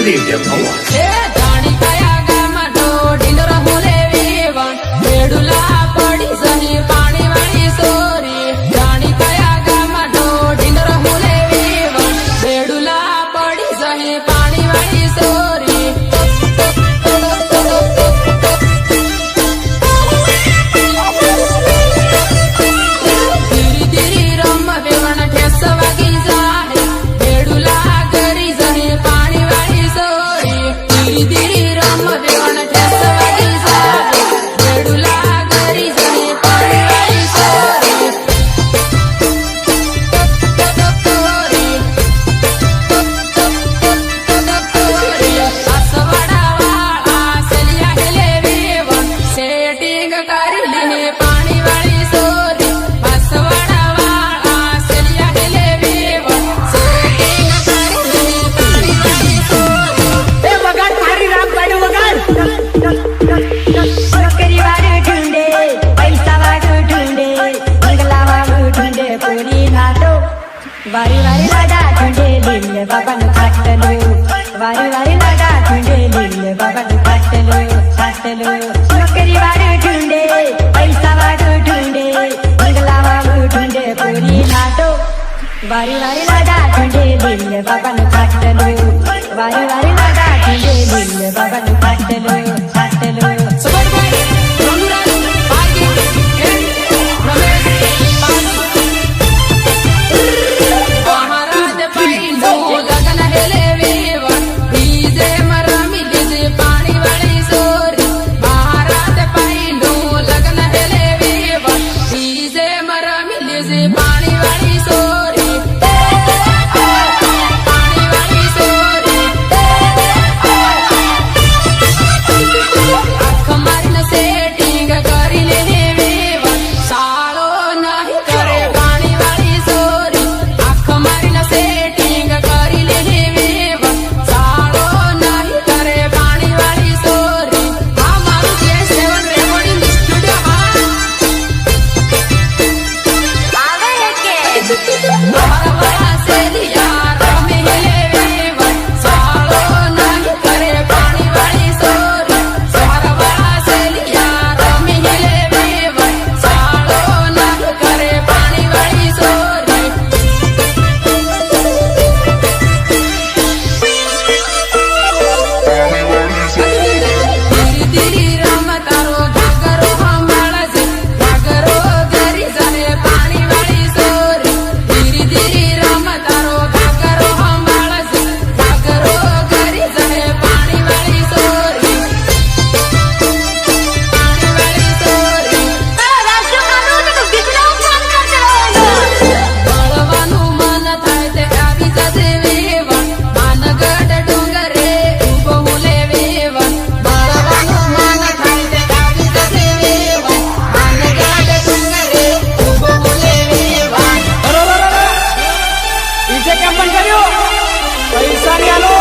premium અવાજ જાણી કયા ગામમાં ઢોઢીનો રહુલે વેવણ બેડુલા પડી સહી પાણી વાળી સોરી જાણી કયા ગામમાં ઢોઢીનો રહુલે વેવણ બેડુલા પડી સહી પાણી વાળી સોરી ધીરી ધીરી રમ વેવણ ઠેસ વાગી જાય બેડુલા કરી સહી પાણી વાળી સોરી ધીરી ધીરી રમ વેવણ ઠેસ વાગી જાય બેડુલા કરી સહી પાણી વાળી સોરી આસવાડા વાળા સેલિયા હેલે વેવણ સેટિંગ કરી લે પાણી વાળી સોરી આસવાડા વાળા સેલિયા હેલે વેવણ સેટિંગ કરી લે પાણી વાળી સોરી એ વગાડ મારી રામ પાડ્યું વગાડ નોકરી વાળું ઢૂંઢે પૈસા વાળું ઢૂંઢે બંગલા વાળું ઢૂંઢે પૂરી નાટો વારી વારી લાડા ઢૂંઢે લીલે બાબાનું ખાટલું વારી વારી લાડા ઢૂંઢે લીલે બાબાનું ખાટલું નોકરી વાળું ઢૂંઢે પૈસા વાળું ઢૂંઢે બંગલા વાળું ઢૂંઢે પૂરી નાટો વારી વારી લાડા ઢૂંઢે લીલે બાબાનું ખાટલું વારી વારી લાડા ઢૂંઢે લીલે બાબાનું ખાટલું સબરભાઈ રઘુરાજ ભાગી એમ રમેશ મહારાજ પૈંડું લગન હેલે વેવણ ડીજે રમી લીધે પાણી વાળી સોરી મહારાજ પૈંડું લગન હેલે વેવણ ડીજે રમી લીધે પાણી વાળી સોરી પાણી વાળી સોરી આંખ મારીને સેટિંગ કરી લે વેવણ સાળો નહીં કરે પાણી વાળી સોરી આંખ મારીને સેટિંગ કરી લે વેવણ સાળો નહીં કરે પાણી વાળી સોરી આ મારું J7 રેકોર્ડિંગ સ્ટુડિયો મારા વાળા સેલિયા રમે હેલે વેવણ સાળો નહીં કરે પાણી વાળી સોરી મારા વાળા સેલિયા રમે હેલે વેવણ સાળો નહીં કરે પાણી વાળી સોરી ધીરી ધીરી રમ તારો ઘાઘરો સંભાળશે ઘાઘરો ગરી જને પાણી વાળી સોરી ધીરી ધીરી રમ તારો ઘાઘરો સંભાળશે ઘાઘરો ગરી જને પાણી વાળી સોરી પાણી વાળી સોરી બળવાનું મન થાય તે આવી જશે વેવણ માનગઢ ડુંગરે ઊભો હુલે વેવણ બળવાનું મન થાય તે આવી જશે વેવણ માનગઢ ડુંગરે ઊભો હુલે વેવણ બરોબર ડીજે કેમ પણ કર્યો પૈસા ની આલો